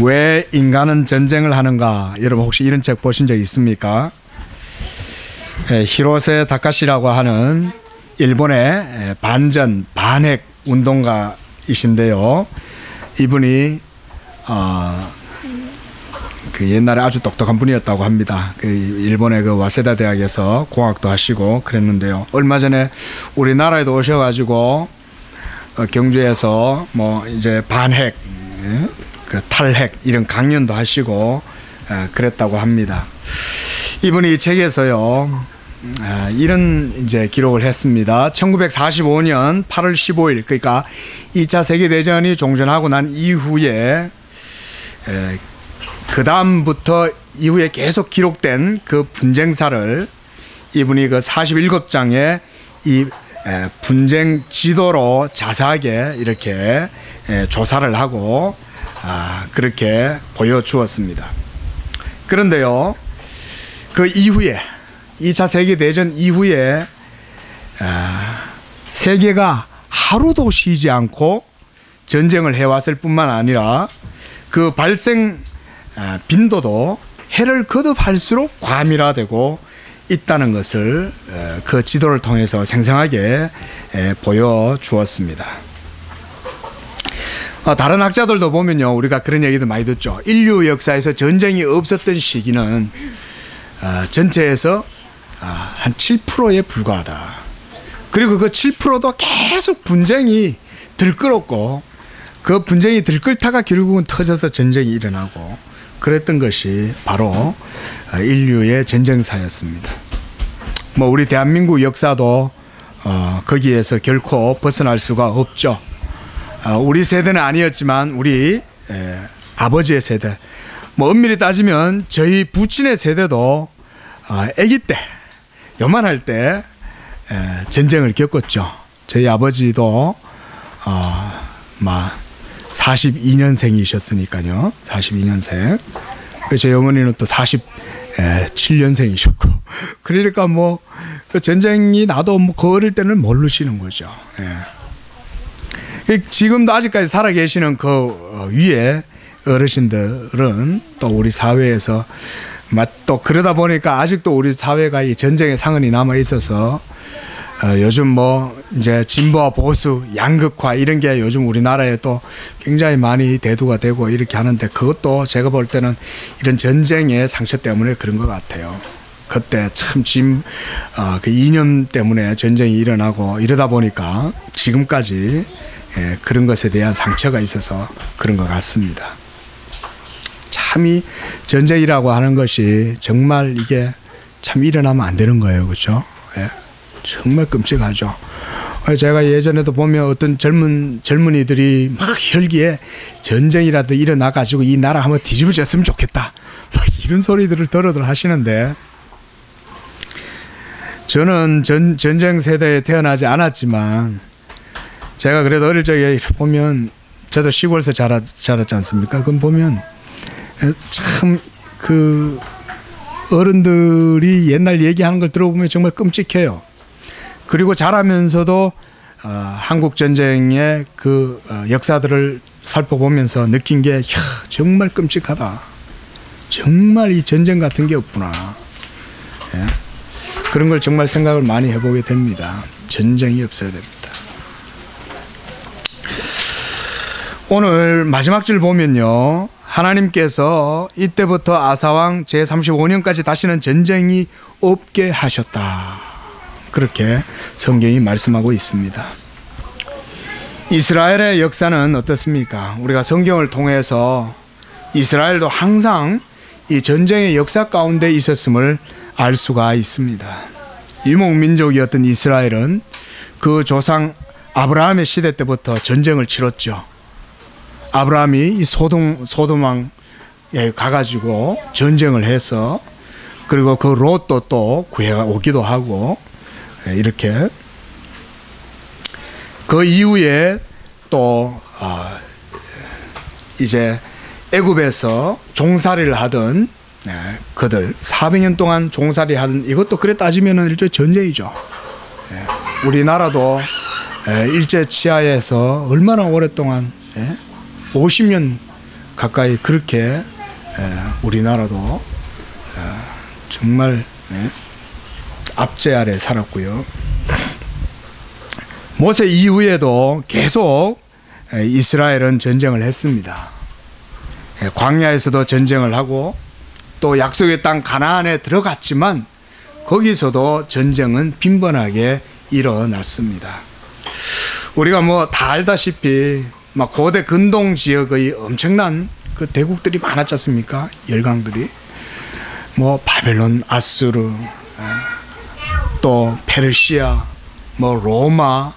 왜 인간은 전쟁을 하는가? 여러분 혹시 이런 책 보신 적 있습니까? 히로세 다카시라고 하는 일본의 반전 반핵 운동가이신데요. 이분이 그 옛날에 아주 똑똑한 분이었다고 합니다. 그 일본의 그 와세다 대학에서 공학도 하시고 그랬는데요. 얼마 전에 우리나라에도 오셔가지고 경주에서 뭐 이제 반핵, 그 탈핵 이런 강연도 하시고 그랬다고 합니다. 이분이 이 책에서요 이런 이제 기록을 했습니다. 1945년 8월 15일 그러니까 2차 세계대전이 종전하고 난 이후에 그 다음부터 이후에 계속 기록된 그 분쟁사를 이분이 그 47장의 이 분쟁 지도로 자세하게 이렇게 조사를 하고 그렇게 보여주었습니다. 그런데요, 그 이후에 2차 세계대전 이후에 세계가 하루도 쉬지 않고 전쟁을 해왔을 뿐만 아니라 그 발생 빈도도 해를 거듭할수록 과밀화되고 있다는 것을 그 지도를 통해서 생생하게 보여주었습니다. 다른 학자들도 보면요, 우리가 그런 얘기도 많이 듣죠. 인류 역사에서 전쟁이 없었던 시기는 전체에서 한 7%에 불과하다. 그리고 그 7%도 계속 분쟁이 들끓었고 그 분쟁이 들끓다가 결국은 터져서 전쟁이 일어나고 그랬던 것이 바로 인류의 전쟁사였습니다. 뭐 우리 대한민국 역사도 거기에서 결코 벗어날 수가 없죠. 우리 세대는 아니었지만 우리 아버지의 세대, 뭐 엄밀히 따지면 저희 부친의 세대도 아기 때, 요만할 때 전쟁을 겪었죠. 저희 아버지도 42년생이셨으니까요. 42년생. 저희 어머니는 또 47년생이셨고. 그러니까 뭐 그 전쟁이 나도 뭐 그 어릴 때는 모르시는 거죠. 지금도 아직까지 살아계시는 그 위에 어르신들은 또 우리 사회에서 또 그러다 보니까 아직도 우리 사회가 이 전쟁의 상흔이 남아 있어서 요즘 뭐 이제 진보와 보수, 양극화 이런 게 요즘 우리나라에 또 굉장히 많이 대두가 되고 이렇게 하는데 그것도 제가 볼 때는 이런 전쟁의 상처 때문에 그런 것 같아요. 그때 참 그 이념 때문에 전쟁이 일어나고 이러다 보니까 지금까지 그런 것에 대한 상처가 있어서 그런 것 같습니다. 참 이 전쟁이라고 하는 것이 정말 이게 참 일어나면 안 되는 거예요. 그렇죠? 정말 끔찍하죠. 제가 예전에도 보면 어떤 젊은이들이 막 혈기에 전쟁이라도 일어나가지고 이 나라 한번 뒤집어졌으면 좋겠다. 막 이런 소리들을 들어들 하시는데 저는 전쟁 세대에 태어나지 않았지만 제가 그래도 어릴 적에 보면 저도 시골에서 자랐지 않습니까? 그럼 보면 참 그 어른들이 옛날 얘기하는 걸 들어보면 정말 끔찍해요. 그리고 자라면서도 한국 전쟁의 그 역사들을 살펴보면서 느낀 게 정말 끔찍하다. 정말 이 전쟁 같은 게 없구나. 그런 걸 정말 생각을 많이 해보게 됩니다. 전쟁이 없어야 됩니다. 오늘 마지막 줄 보면요, 하나님께서 이때부터 아사왕 제35년까지 다시는 전쟁이 없게 하셨다. 그렇게 성경이 말씀하고 있습니다. 이스라엘의 역사는 어떻습니까? 우리가 성경을 통해서 이스라엘도 항상 이 전쟁의 역사 가운데 있었음을 알 수가 있습니다. 유목민족이었던 이스라엘은 그 조상 아브라함의 시대 때부터 전쟁을 치렀죠. 아브라함이 이 소돔왕에 가가지고 전쟁을 해서 그리고 그 롯도 또 구해오기도 하고 이렇게 그 이후에 또 이제 애굽에서 종살이를 하던 그들 400년 동안 종살이 하던 이것도 그래 따지면은 일종의 전쟁이죠. 우리나라도 일제 치하에서 얼마나 오랫동안 50년 가까이 그렇게 우리나라도 정말 압제 아래 살았고요. 모세 이후에도 계속 이스라엘은 전쟁을 했습니다. 광야에서도 전쟁을 하고 또 약속의 땅 가나안에 들어갔지만 거기서도 전쟁은 빈번하게 일어났습니다. 우리가 뭐 다 알다시피 막 고대 근동 지역의 엄청난 그 대국들이 많았지 않습니까? 열강들이 뭐 바벨론, 아수르, 또 페르시아, 뭐 로마,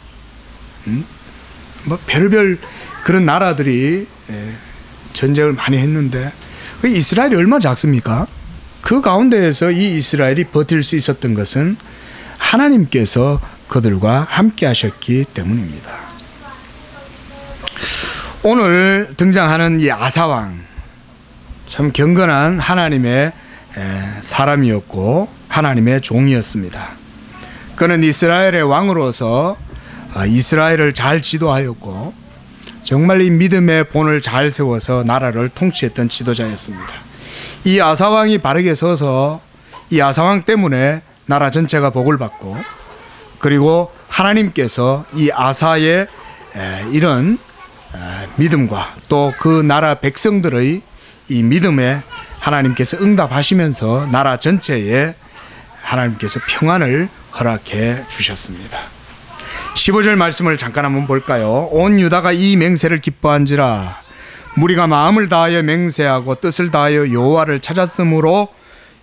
뭐 별별 그런 나라들이 전쟁을 많이 했는데 이스라엘이 얼마나 작습니까? 그 가운데에서 이 이스라엘이 버틸 수 있었던 것은 하나님께서 그들과 함께 하셨기 때문입니다. 오늘 등장하는 이 아사왕, 참 경건한 하나님의 사람이었고 하나님의 종이었습니다. 그는 이스라엘의 왕으로서 이스라엘을 잘 지도하였고 정말 이 믿음의 본을 잘 세워서 나라를 통치했던 지도자였습니다. 이 아사왕이 바르게 서서 이 아사왕 때문에 나라 전체가 복을 받고, 그리고 하나님께서 이 아사의 이런 믿음과 또 그 나라 백성들의 이 믿음에 하나님께서 응답하시면서 나라 전체에 하나님께서 평안을 허락해 주셨습니다. 15절 말씀을 잠깐 한번 볼까요? 온 유다가 이 맹세를 기뻐한지라 무리가 마음을 다하여 맹세하고 뜻을 다하여 여호와를 찾았으므로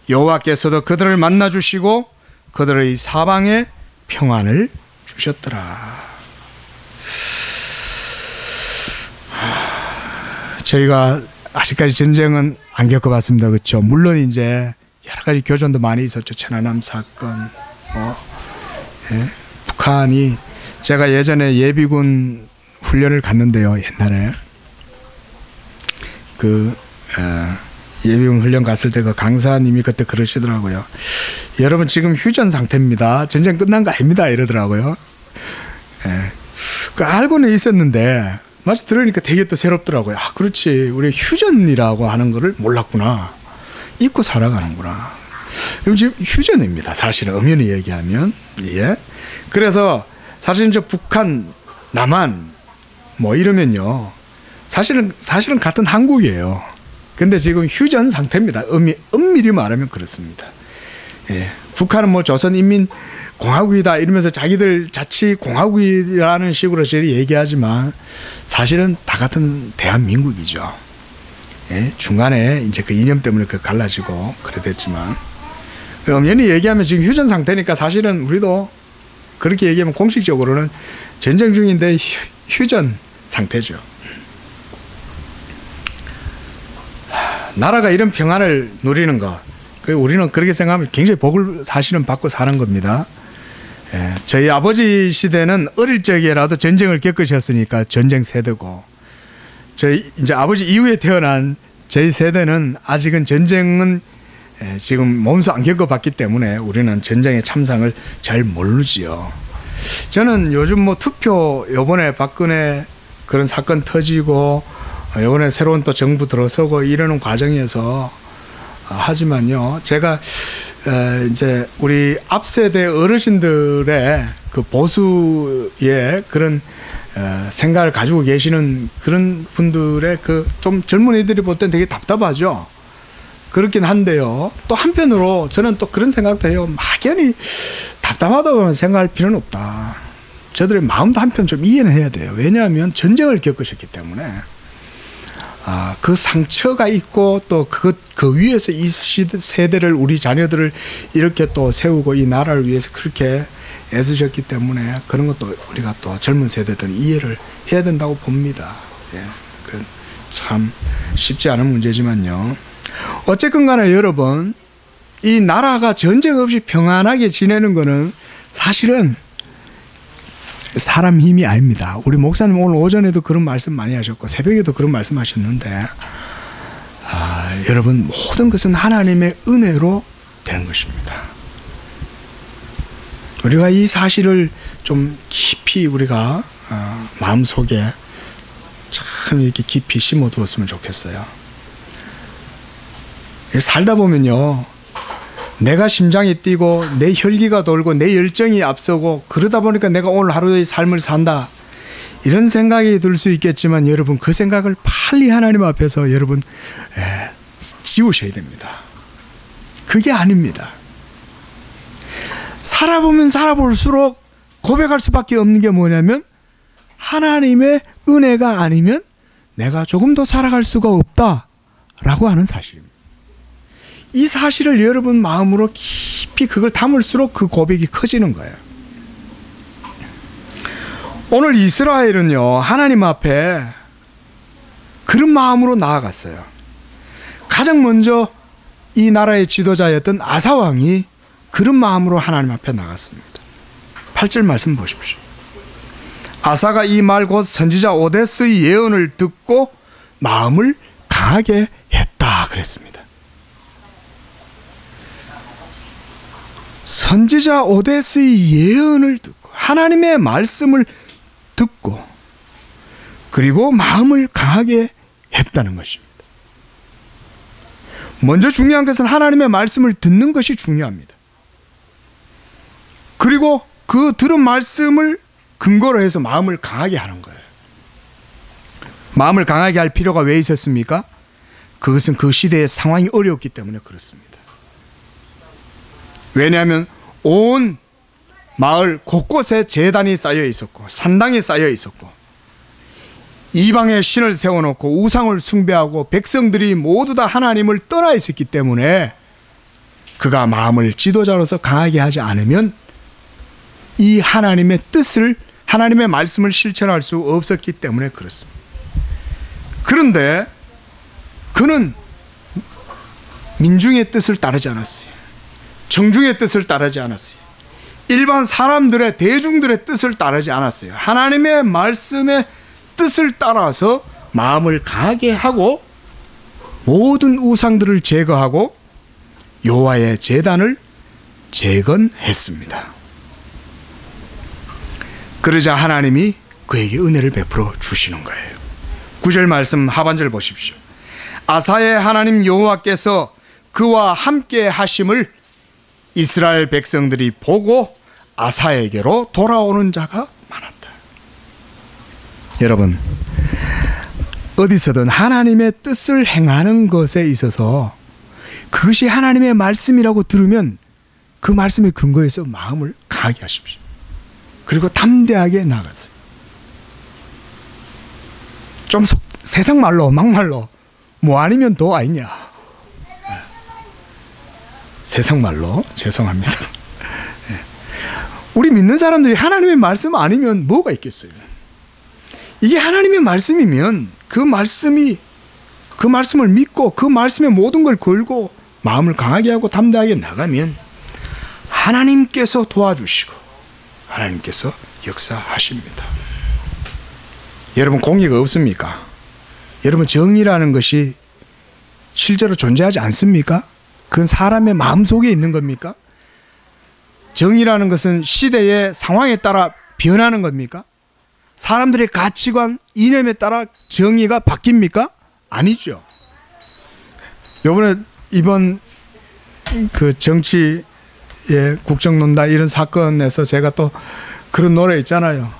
여호와께서도 그들을 만나 주시고 그들의 사방에 평안을 주셨더라. 저희가 아직까지 전쟁은 안 겪어봤습니다. 그렇죠? 물론 이제 여러 가지 교전도 많이 있었죠. 천안함 사건, 북한이, 제가 예전에 예비군 훈련을 갔는데요. 옛날에 예비군 훈련 갔을 때 그 강사님이 그때 그러시더라고요. 여러분 지금 휴전 상태입니다. 전쟁 끝난 거 아닙니다. 이러더라고요. 그 알고는 있었는데 마치 들으니까 되게 또 새롭더라고요. 아, 그렇지. 우리 휴전이라고 하는 거를 몰랐구나. 잊고 살아가는구나. 지금 휴전입니다. 사실은 엄연히 얘기하면. 예. 그래서 사실 저 북한, 남한 뭐 이러면요. 사실은 같은 한국이에요. 근데 지금 휴전 상태입니다. 엄밀히 말하면 그렇습니다. 예. 북한은 뭐 조선인민공화국이다 이러면서 자기들 자치공화국이라는 식으로 저희 얘기하지만 사실은 다 같은 대한민국이죠. 예. 중간에 이제 그 이념 때문에 그 갈라지고 그래 됐지만 엄연히 얘기하면 지금 휴전 상태니까 사실은 우리도 그렇게 얘기하면 공식적으로는 전쟁 중인데 휴전 상태죠. 나라가 이런 평안을 누리는 것, 우리는 그렇게 생각하면 굉장히 복을 사실은 받고 사는 겁니다. 저희 아버지 시대는 어릴 적에라도 전쟁을 겪으셨으니까 전쟁 세대고, 저희 이제 아버지 이후에 태어난 저희 세대는 아직은 전쟁은 지금 몸소 안 겪어봤기 때문에 우리는 전쟁의 참상을 잘 모르지요. 저는 요즘 뭐 투표 요번에 박근혜 그런 사건 터지고 이번에 새로운 또 정부 들어서고 이러는 과정에서 하지만요, 제가 이제 우리 앞세대 어르신들의 그 보수의 그런 생각을 가지고 계시는 그런 분들의 그 좀 젊은이들이 볼 땐 되게 답답하죠. 그렇긴 한데요, 또 한편으로 저는 또 그런 생각도 해요. 막연히 답답하다고 생각할 필요는 없다. 저들의 마음도 한편 좀 이해는 해야 돼요. 왜냐하면 전쟁을 겪으셨기 때문에 그 상처가 있고 또 그 위에서 이 세대를, 우리 자녀들을 이렇게 또 세우고 이 나라를 위해서 그렇게 애쓰셨기 때문에 그런 것도 우리가 또 젊은 세대들은 이해를 해야 된다고 봅니다. 예, 참 쉽지 않은 문제지만요. 어쨌건 간에 여러분, 이 나라가 전쟁 없이 평안하게 지내는 거는 사실은 사람 힘이 아닙니다. 우리 목사님 오늘 오전에도 그런 말씀 많이 하셨고 새벽에도 그런 말씀 하셨는데 여러분, 모든 것은 하나님의 은혜로 되는 것입니다. 우리가 이 사실을 좀 깊이 우리가 마음속에 참 참 이렇게 깊이 심어두었으면 좋겠어요. 살다 보면요, 내가 심장이 뛰고 내 혈기가 돌고 내 열정이 앞서고 그러다 보니까 내가 오늘 하루의 삶을 산다, 이런 생각이 들 수 있겠지만 여러분, 그 생각을 빨리 하나님 앞에서 여러분 지우셔야 됩니다. 그게 아닙니다. 살아보면 살아볼수록 고백할 수밖에 없는 게 뭐냐면, 하나님의 은혜가 아니면 내가 조금 더 살아갈 수가 없다라고 하는 사실입니다. 이 사실을 여러분 마음으로 깊이 그걸 담을수록 그 고백이 커지는 거예요. 오늘 이스라엘은요, 하나님 앞에 그런 마음으로 나아갔어요. 가장 먼저 이 나라의 지도자였던 아사 왕이 그런 마음으로 하나님 앞에 나갔습니다. 8절 말씀 보십시오. 아사가 이 말 곧 선지자 오데스의 예언을 듣고 마음을 강하게 했다 그랬습니다. 선지자 오데스의 예언을 듣고 하나님의 말씀을 듣고 그리고 마음을 강하게 했다는 것입니다. 먼저 중요한 것은 하나님의 말씀을 듣는 것이 중요합니다. 그리고 그 들은 말씀을 근거로 해서 마음을 강하게 하는 거예요. 마음을 강하게 할 필요가 왜 있었습니까? 그것은 그 시대의 상황이 어려웠기 때문에 그렇습니다. 왜냐하면 온 마을 곳곳에 제단이 쌓여 있었고 산당이 쌓여 있었고 이방의 신을 세워놓고 우상을 숭배하고 백성들이 모두 다 하나님을 떠나 있었기 때문에 그가 마음을 지도자로서 강하게 하지 않으면 이 하나님의 뜻을, 하나님의 말씀을 실천할 수 없었기 때문에 그렇습니다. 그런데 그는 민중의 뜻을 따르지 않았어요. 정중의 뜻을 따르지 않았어요. 일반 사람들의, 대중들의 뜻을 따르지 않았어요. 하나님의 말씀의 뜻을 따라서 마음을 강하게 하고 모든 우상들을 제거하고 여호와의 제단을 재건했습니다. 그러자 하나님이 그에게 은혜를 베풀어 주시는 거예요. 9절 말씀 하반절 보십시오. 아사의 하나님 여호와께서 그와 함께 하심을 이스라엘 백성들이 보고 아사에게로 돌아오는 자가 많았다. 여러분, 어디서든 하나님의 뜻을 행하는 것에 있어서 그것이 하나님의 말씀이라고 들으면 그 말씀의 근거에서 마음을 강하게 하십시오. 그리고 담대하게 나가세요. 좀 세상 말로 막말로 뭐 아니면 도 아니냐, 세상 말로 죄송합니다. 우리 믿는 사람들이 하나님의 말씀 아니면 뭐가 있겠어요? 이게 하나님의 말씀이면 그 말씀을 믿고 그 말씀의 모든 걸 걸고 마음을 강하게 하고 담대하게 나가면 하나님께서 도와주시고 하나님께서 역사하십니다. 여러분, 공의가 없습니까? 여러분, 정의라는 것이 실제로 존재하지 않습니까? 그건 사람의 마음속에 있는 겁니까? 정의라는 것은 시대의 상황에 따라 변하는 겁니까? 사람들의 가치관, 이념에 따라 정의가 바뀝니까? 아니죠. 이번 그 정치의 국정농단 이런 사건에서 제가 또 그런 노래 있잖아요.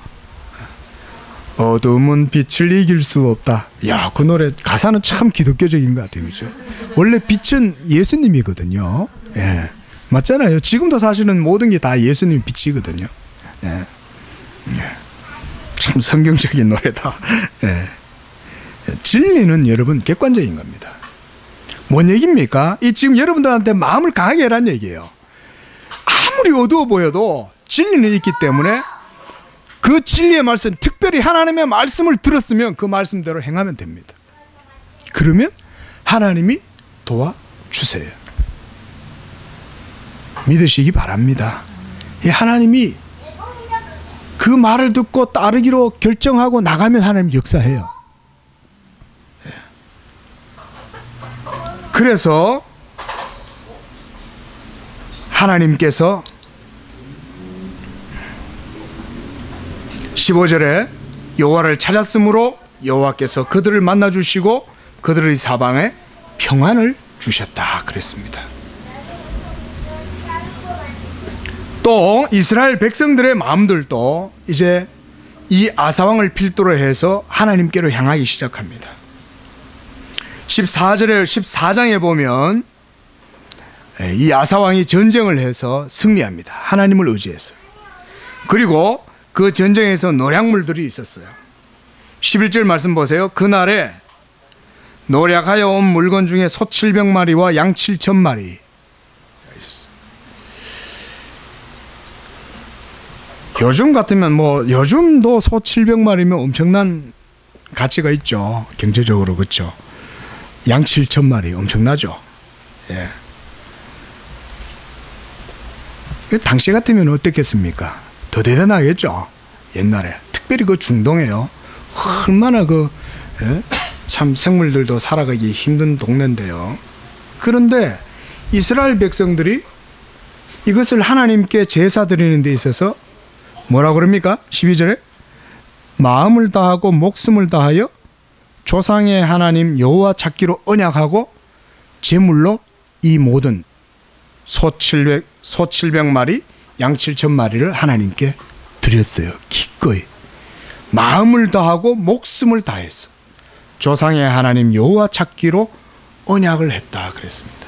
어둠은 빛을 이길 수 없다. 야, 그 노래 가사는 참 기독교적인 것 같아요. 그렇죠? 원래 빛은 예수님이거든요. 예. 맞잖아요. 지금도 사실은 모든 게 다 예수님 빛이거든요. 예. 예. 참 성경적인 노래다. 예. 진리는 여러분 객관적인 겁니다. 뭔 얘기입니까? 이 지금 여러분들한테 마음을 강하게 해라는 얘기예요. 아무리 어두워 보여도 진리는 있기 때문에 그 진리의 말씀, 특별히 하나님의 말씀을 들었으면 그 말씀대로 행하면 됩니다. 그러면 하나님이 도와주세요. 믿으시기 바랍니다. 하나님이 그 말을 듣고 따르기로 결정하고 나가면 하나님 역사해요. 그래서 하나님께서 15절에 여호와를 찾았으므로 여호와께서 그들을 만나 주시고 그들의 사방에 평안을 주셨다 그랬습니다. 또 이스라엘 백성들의 마음들도 이제 이 아사왕을 필두로 해서 하나님께로 향하기 시작합니다. 14장에 보면 이 아사왕이 전쟁을 해서 승리합니다. 하나님을 의지해서. 그리고 그 전쟁에서 노략물들이 있었어요. 11절 말씀 보세요. 그날에 노략하여 온 물건 중에 소 700마리와 양 7,000마리. 요즘 같으면 요즘도 소 700마리면 엄청난 가치가 있죠. 경제적으로. 그렇죠. 양 7,000마리 엄청나죠. 예. 당시 같으면 어떻겠습니까? 더 대단하겠죠. 옛날에 특별히 그 중동에요. 얼마나 참 생물들도 살아가기 힘든 동네인데요. 그런데 이스라엘 백성들이 이것을 하나님께 제사 드리는 데 있어서 뭐라고 그럽니까? 12절에 마음을 다하고 목숨을 다하여 조상의 하나님 여호와 찾기로 언약하고 제물로 이 모든 소 700마리 양 7,000마리를 하나님께 드렸어요. 기꺼이 마음을 다하고 목숨을 다해서 조상의 하나님 여호와 찾기로 언약을 했다 그랬습니다.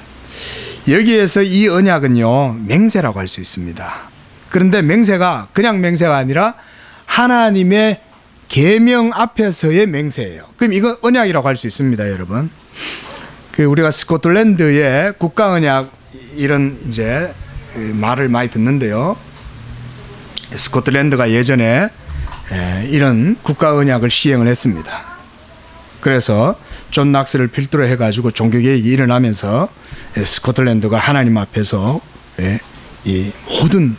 여기에서 이 언약은요 맹세라고 할 수 있습니다. 그런데 맹세가 그냥 맹세가 아니라 하나님의 계명 앞에서의 맹세예요. 그럼 이건 언약이라고 할 수 있습니다, 여러분. 우리가 스코틀랜드의 국가 언약 이런 이제 말을 많이 듣는데요. 스코틀랜드가 예전에 이런 국가 언약을 시행을 했습니다. 그래서 존 낙스를 필두로 해가지고 종교개혁이 일어나면서 스코틀랜드가 하나님 앞에서 이 모든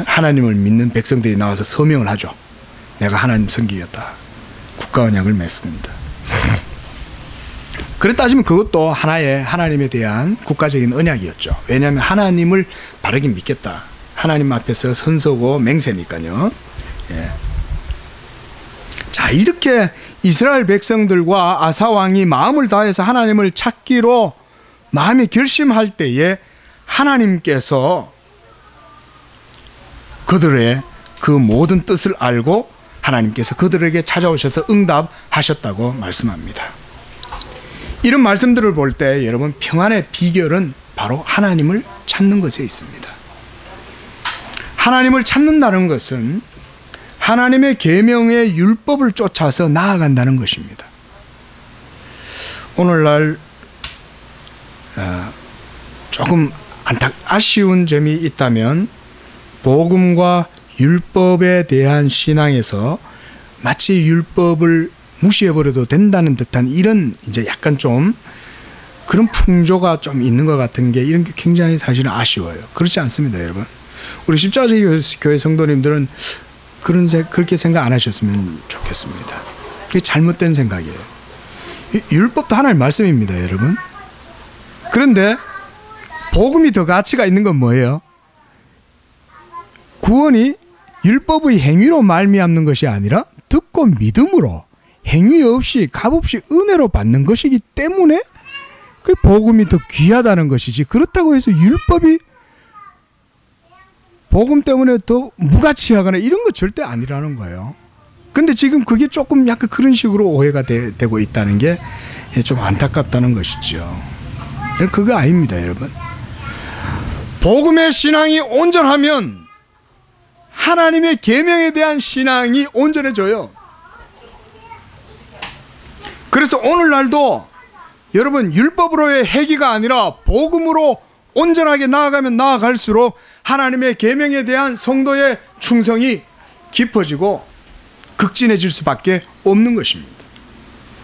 하나님을 믿는 백성들이 나와서 서명을 하죠. 내가 하나님 섬기겠다. 국가 언약을 맺습니다. 그래 따지면 그것도 하나의 하나님에 대한 국가적인 언약이었죠. 왜냐하면 하나님을 바르게 믿겠다. 하나님 앞에서 선서고 맹세니까요. 예. 자, 이렇게 이스라엘 백성들과 아사 왕이 마음을 다해서 하나님을 찾기로 마음이 결심할 때에 하나님께서 그들의 그 모든 뜻을 알고 하나님께서 그들에게 찾아오셔서 응답하셨다고 말씀합니다. 이런 말씀들을 볼 때 여러분 평안의 비결은 바로 하나님을 찾는 것에 있습니다. 하나님을 찾는다는 것은 하나님의 계명의 율법을 쫓아서 나아간다는 것입니다. 오늘날 조금 아쉬운 점이 있다면 복음과 율법에 대한 신앙에서 마치 율법을 무시해버려도 된다는 듯한 이런 이제 약간 좀 그런 풍조가 좀 있는 것 같은 게 이런 게 굉장히 사실은 아쉬워요. 그렇지 않습니다, 여러분. 우리 십자가의 교회 성도님들은 그렇게 생각 안 하셨으면 좋겠습니다. 그게 잘못된 생각이에요. 율법도 하나님의 말씀입니다, 여러분. 그런데 복음이 더 가치가 있는 건 뭐예요? 구원이 율법의 행위로 말미암는 것이 아니라 듣고 믿음으로 행위 없이 값없이 은혜로 받는 것이기 때문에 그 복음이 더 귀하다는 것이지, 그렇다고 해서 율법이 복음 때문에 더 무가치하거나 이런 거 절대 아니라는 거예요. 근데 지금 그게 조금 약간 그런 식으로 오해가 되고 있다는 게 좀 안타깝다는 것이죠. 그거 아닙니다, 여러분. 복음의 신앙이 온전하면 하나님의 계명에 대한 신앙이 온전해져요. 그래서 오늘날도 여러분 율법으로의 회개가 아니라 복음으로 온전하게 나아가면 나아갈수록 하나님의 계명에 대한 성도의 충성이 깊어지고 극진해질 수밖에 없는 것입니다.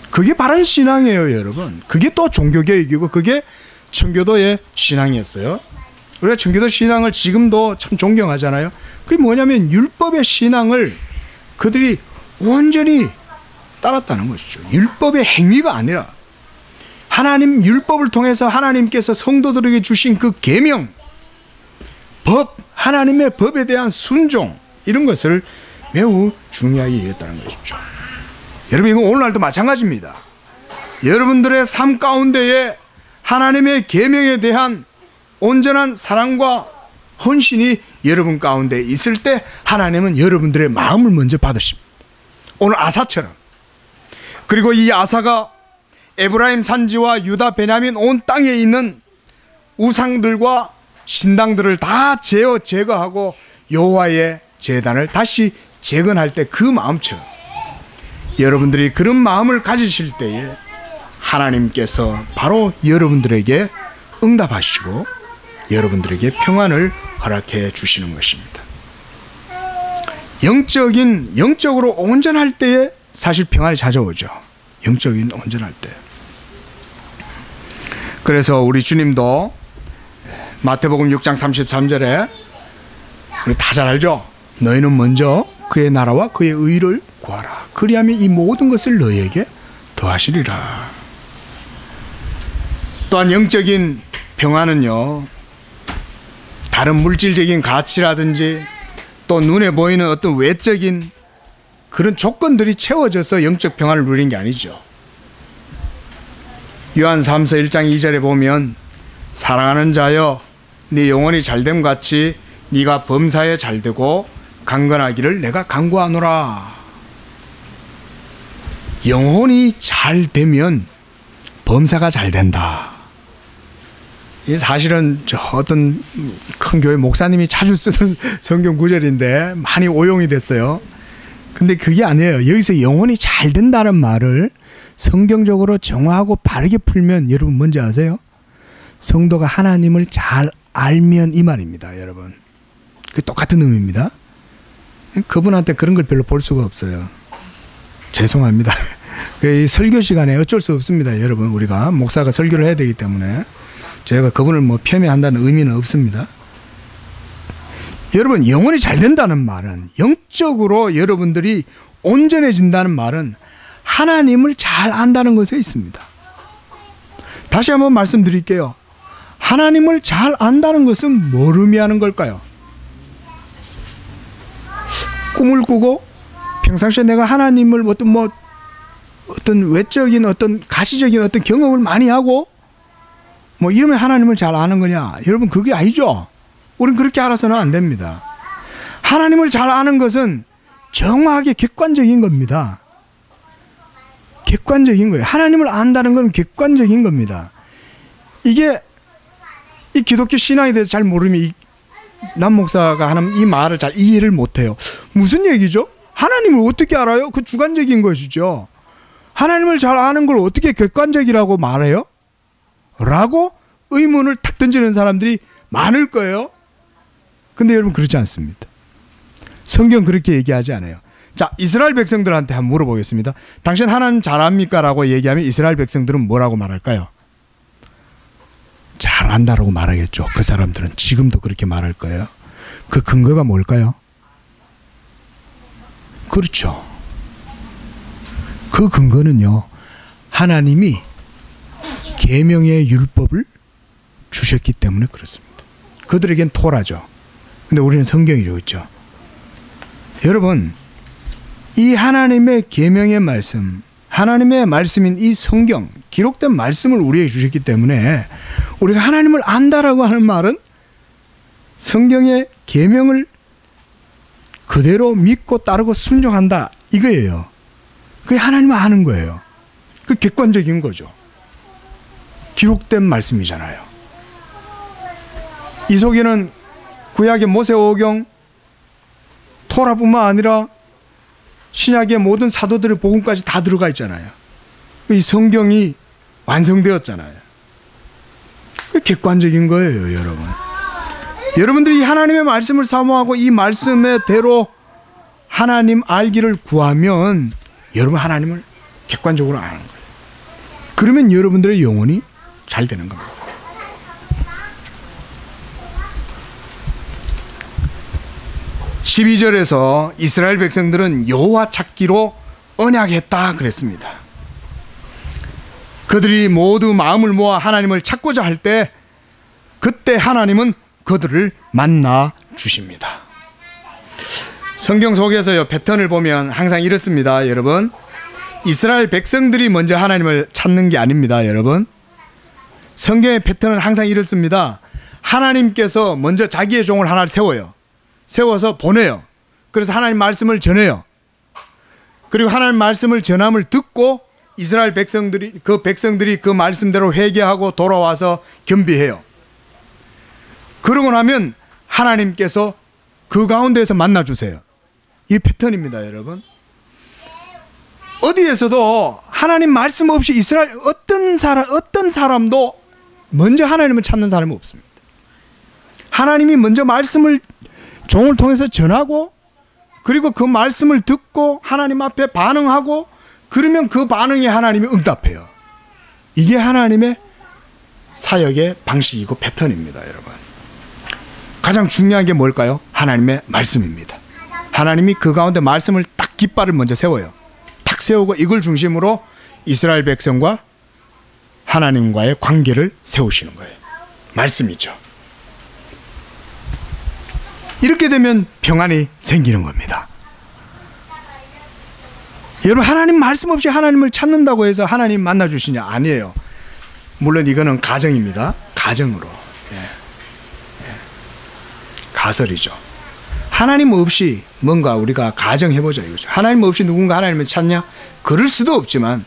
그게 바른 신앙이에요, 여러분. 그게 또 종교개혁이고 그게 청교도의 신앙이었어요. 우리가 청교도 신앙을 지금도 참 존경하잖아요. 그게 뭐냐면 율법의 신앙을 그들이 온전히 따랐다는 것이죠. 율법의 행위가 아니라 하나님 율법을 통해서 하나님께서 성도들에게 주신 그 계명, 법, 하나님의 법에 대한 순종, 이런 것을 매우 중요하게 여겼다는 것이죠. 여러분, 이건 오늘날도 마찬가지입니다. 여러분들의 삶 가운데에 하나님의 계명에 대한 온전한 사랑과 헌신이 여러분 가운데 있을 때 하나님은 여러분들의 마음을 먼저 받으십니다. 오늘 아사처럼. 그리고 이 아사가 에브라임 산지와 유다 베냐민 온 땅에 있는 우상들과 신당들을 다 제거하고 여호와의 제단을 다시 재건할 때 그 마음처럼 여러분들이 그런 마음을 가지실 때에 하나님께서 바로 여러분들에게 응답하시고 여러분들에게 평안을 허락해 주시는 것입니다. 영적으로 온전할 때에 사실 평안이 찾아오죠. 영적인 온전할 때. 그래서 우리 주님도 마태복음 6장 33절에 우리 다 잘 알죠? 너희는 먼저 그의 나라와 그의 의를 구하라. 그리하면 이 모든 것을 너희에게 더하시리라. 또한 영적인 평안은요, 다른 물질적인 가치라든지 또 눈에 보이는 어떤 외적인 그런 조건들이 채워져서 영적 평안을 누리는 게 아니죠. 요한 3서 1장 2절에 보면 사랑하는 자여 네 영혼이 잘됨 같이 네가 범사에 잘되고 강건하기를 내가 간구하노라. 영혼이 잘되면 범사가 잘된다. 이 사실은 어떤 큰 교회 목사님이 자주 쓰는 성경 구절인데 많이 오용이 됐어요. 근데 그게 아니에요. 여기서 영혼이 잘 된다는 말을 성경적으로 정확하고 바르게 풀면 여러분 뭔지 아세요? 성도가 하나님을 잘 알면 이 말입니다, 여러분. 그 똑같은 의미입니다. 그분한테 그런 걸 별로 볼 수가 없어요. 죄송합니다. 이 설교 시간에 어쩔 수 없습니다, 여러분. 우리가 목사가 설교를 해야 되기 때문에 제가 그분을 뭐 폄훼한다는 의미는 없습니다. 여러분, 영혼이 잘 된다는 말은, 영적으로 여러분들이 온전해진다는 말은 하나님을 잘 안다는 것에 있습니다. 다시 한번 말씀드릴게요. 하나님을 잘 안다는 것은 뭘 의미하는 걸까요? 꿈을 꾸고 평상시에 내가 하나님을 어떤 외적인 어떤 가시적인 어떤 경험을 많이 하고 뭐 이러면 하나님을 잘 아는 거냐? 여러분, 그게 아니죠. 우린 그렇게 알아서는 안 됩니다. 하나님을 잘 아는 것은 정확하게 객관적인 겁니다. 객관적인 거예요. 하나님을 안다는 건 객관적인 겁니다. 이게 이 기독교 신앙에 대해서 잘 모르면 남 목사가 하는 이 말을 잘 이해를 못해요. 무슨 얘기죠? 하나님을 어떻게 알아요? 그 주관적인 것이죠. 하나님을 잘 아는 걸 어떻게 객관적이라고 말해요? 라고 의문을 탁 던지는 사람들이 많을 거예요. 근데 여러분, 그렇지 않습니다. 성경 그렇게 얘기하지 않아요. 자, 이스라엘 백성들한테 한번 물어보겠습니다. 당신 하나님 잘 압니까? 라고 얘기하면 이스라엘 백성들은 뭐라고 말할까요? 잘 안다라고 말하겠죠. 그 사람들은 지금도 그렇게 말할 거예요. 그 근거가 뭘까요? 그렇죠. 그 근거는요, 하나님이 계명의 율법을 주셨기 때문에 그렇습니다. 그들에겐 토라죠. 근데 우리는 성경이라고 있죠. 여러분, 이 하나님의 계명의 말씀, 하나님의 말씀인 이 성경, 기록된 말씀을 우리에게 주셨기 때문에 우리가 하나님을 안다라고 하는 말은 성경의 계명을 그대로 믿고 따르고 순종한다, 이거예요. 그게 하나님을 아는 거예요. 그 객관적인 거죠. 기록된 말씀이잖아요. 이 속에는 구약의 모세오경, 토라뿐만 아니라 신약의 모든 사도들의 복음까지 다 들어가 있잖아요. 이 성경이 완성되었잖아요. 객관적인 거예요, 여러분. 여러분들이 하나님의 말씀을 사모하고 이 말씀대로 하나님 알기를 구하면 여러분 하나님을 객관적으로 아는 거예요. 그러면 여러분들의 영혼이 잘 되는 겁니다. (12절에서) 이스라엘 백성들은 여호와 찾기로 언약했다 그랬습니다. 그들이 모두 마음을 모아 하나님을 찾고자 할 때 그때 하나님은 그들을 만나 주십니다. 성경 속에서요, 패턴을 보면 항상 이렇습니다, 여러분. 이스라엘 백성들이 먼저 하나님을 찾는 게 아닙니다, 여러분. 성경의 패턴은 항상 이렇습니다. 하나님께서 먼저 자기의 종을 하나 세워요. 세워서 보내요. 그래서 하나님 말씀을 전해요. 그리고 하나님 말씀을 전함을 듣고 이스라엘 백성들이 그 말씀대로 회개하고 돌아와서 겸비해요. 그러고 나면 하나님께서 그 가운데에서 만나 주세요. 이 패턴입니다, 여러분. 어디에서도 하나님 말씀 없이 이스라엘 어떤 사람도 먼저 하나님을 찾는 사람이 없습니다. 하나님이 먼저 말씀을 종을 통해서 전하고, 그리고 그 말씀을 듣고 하나님 앞에 반응하고, 그러면 그 반응에 하나님이 응답해요. 이게 하나님의 사역의 방식이고 패턴입니다, 여러분. 가장 중요한 게 뭘까요? 하나님의 말씀입니다. 하나님이 그 가운데 말씀을 딱 깃발을 먼저 세워요. 탁 세우고 이걸 중심으로 이스라엘 백성과 하나님과의 관계를 세우시는 거예요. 말씀이죠. 이렇게 되면 평안이 생기는 겁니다. 여러분, 하나님 말씀 없이 하나님을 찾는다고 해서 하나님 만나주시냐? 아니에요. 물론 이거는 가정입니다. 가정으로. 가설이죠. 하나님 없이 뭔가 우리가 가정해보자 이거죠. 하나님 없이 누군가 하나님을 찾냐? 그럴 수도 없지만,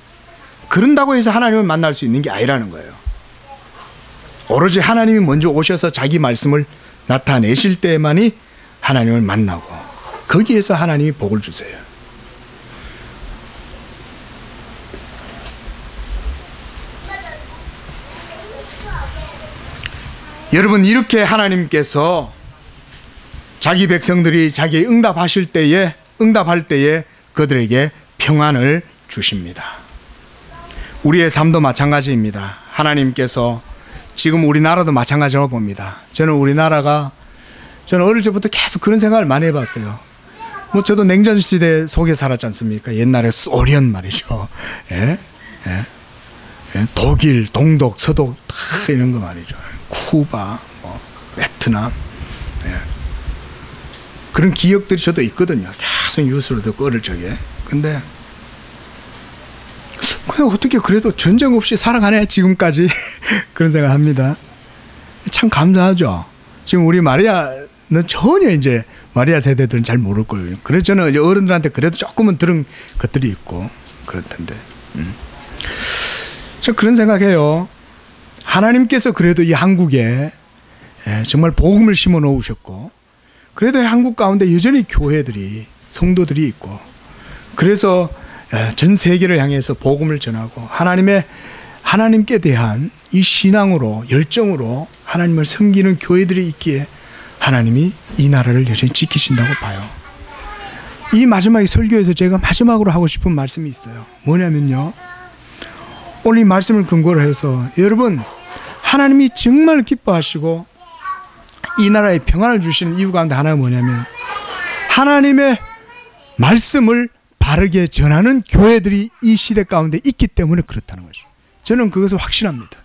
그런다고 해서 하나님을 만날 수 있는 게 아니라는 거예요. 오로지 하나님이 먼저 오셔서 자기 말씀을 나타내실 때만이 하나님을 만나고, 거기에서 하나님이 복을 주세요. 여러분, 이렇게 하나님께서 자기 백성들이 자기 응답할 때에 그들에게 평안을 주십니다. 우리의 삶도 마찬가지입니다. 하나님께서 지금 우리나라도 마찬가지라고 봅니다. 저는 어릴 때부터 계속 그런 생각을 많이 해봤어요. 저도 냉전 시대 속에 살았지 않습니까? 옛날에 소련 말이죠. 예? 예? 예? 독일, 동독, 서독 다 이런 거 말이죠. 쿠바, 베트남. 예. 그런 기억들이 저도 있거든요. 계속 뉴스로 듣고 어릴 적에. 근데 그냥 어떻게 그래도 전쟁 없이 살아가네 지금까지. 그런 생각합니다. 참 감사하죠. 지금 우리 마리아는 전혀 이제 마리아 세대들은 잘 모를 거예요. 그래서 저는 어른들한테 그래도 조금은 들은 것들이 있고 그럴 텐데. 저 그런 생각해요. 하나님께서 그래도 이 한국에 정말 복음을 심어 놓으셨고, 그래도 한국 가운데 여전히 교회들이, 성도들이 있고, 그래서 전 세계를 향해서 복음을 전하고 하나님께 대한 이 신앙으로, 열정으로 하나님을 섬기는 교회들이 있기에 하나님이 이 나라를 여전히 지키신다고 봐요. 이 마지막 설교에서 제가 마지막으로 하고 싶은 말씀이 있어요. 뭐냐면요, 오늘 이 말씀을 근거로 해서 여러분, 하나님이 정말 기뻐하시고 이 나라에 평안을 주시는 이유 가운데 하나가 뭐냐면, 하나님의 말씀을 바르게 전하는 교회들이 이 시대 가운데 있기 때문에 그렇다는 거죠. 저는 그것을 확신합니다.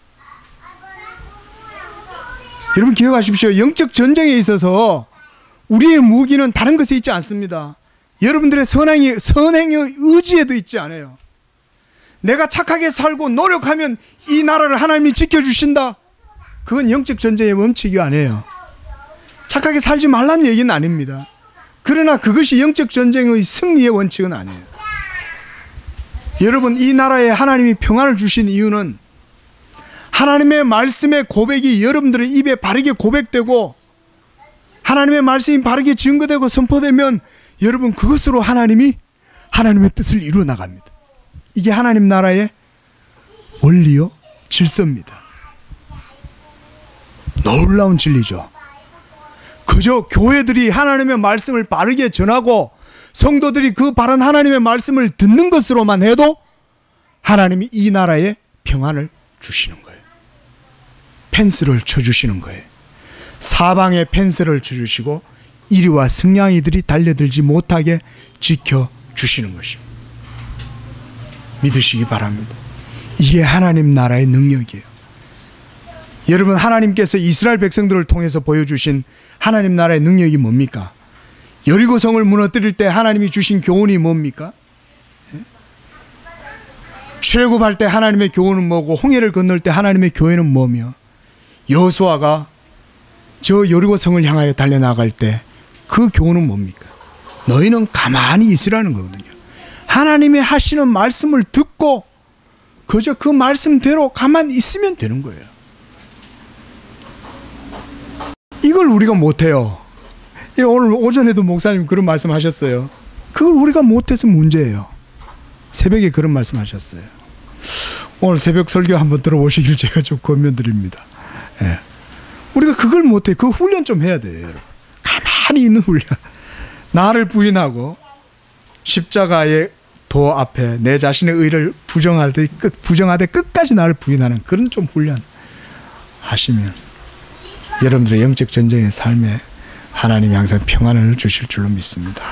여러분 기억하십시오. 영적 전쟁에 있어서 우리의 무기는 다른 것에 있지 않습니다. 여러분들의 선행의 의지에도 있지 않아요. 내가 착하게 살고 노력하면 이 나라를 하나님이 지켜주신다. 그건 영적 전쟁의 원칙이 아니에요. 착하게 살지 말라는 얘기는 아닙니다. 그러나 그것이 영적 전쟁의 승리의 원칙은 아니에요. 여러분, 이 나라에 하나님이 평안을 주신 이유는 하나님의 말씀의 고백이 여러분들의 입에 바르게 고백되고, 하나님의 말씀이 바르게 증거되고 선포되면 여러분 그것으로 하나님의 뜻을 이루어 나갑니다. 이게 하나님 나라의 원리요, 질서입니다. 놀라운 진리죠. 그저 교회들이 하나님의 말씀을 바르게 전하고 성도들이 그 바른 하나님의 말씀을 듣는 것으로만 해도 하나님이 이 나라에 평안을 주시는 거예요. 펜스를 쳐주시는 거예요. 사방에 펜스를 쳐주시고 이리와 승냥이들이 달려들지 못하게 지켜주시는 것입니다. 믿으시기 바랍니다. 이게 하나님 나라의 능력이에요. 여러분, 하나님께서 이스라엘 백성들을 통해서 보여주신 하나님 나라의 능력이 뭡니까? 여리고성을 무너뜨릴 때 하나님이 주신 교훈이 뭡니까? 출애굽할 때 하나님의 교훈은 뭐고 홍해를 건널 때 하나님의 교회는 뭐며 여호수아가 저 여리고성을 향하여 달려나갈 때 그 교훈은 뭡니까? 너희는 가만히 있으라는 거거든요. 하나님의 하시는 말씀을 듣고 그저 그 말씀대로 가만히 있으면 되는 거예요. 이걸 우리가 못해요. 오늘 오전에도 목사님 그런 말씀하셨어요. 그걸 우리가 못해서 문제예요. 새벽에 그런 말씀하셨어요. 오늘 새벽 설교 한번 들어보시길 제가 좀 권면드립니다. 예. 우리가 그걸 못해. 그 훈련 좀 해야 돼요, 여러분. 가만히 있는 훈련. 나를 부인하고 십자가의 도 앞에 내 자신의 의를 부정하되 끝까지 나를 부인하는 그런 좀 훈련 하시면 여러분들의 영적 전쟁의 삶에 하나님이 항상 평안을 주실 줄로 믿습니다.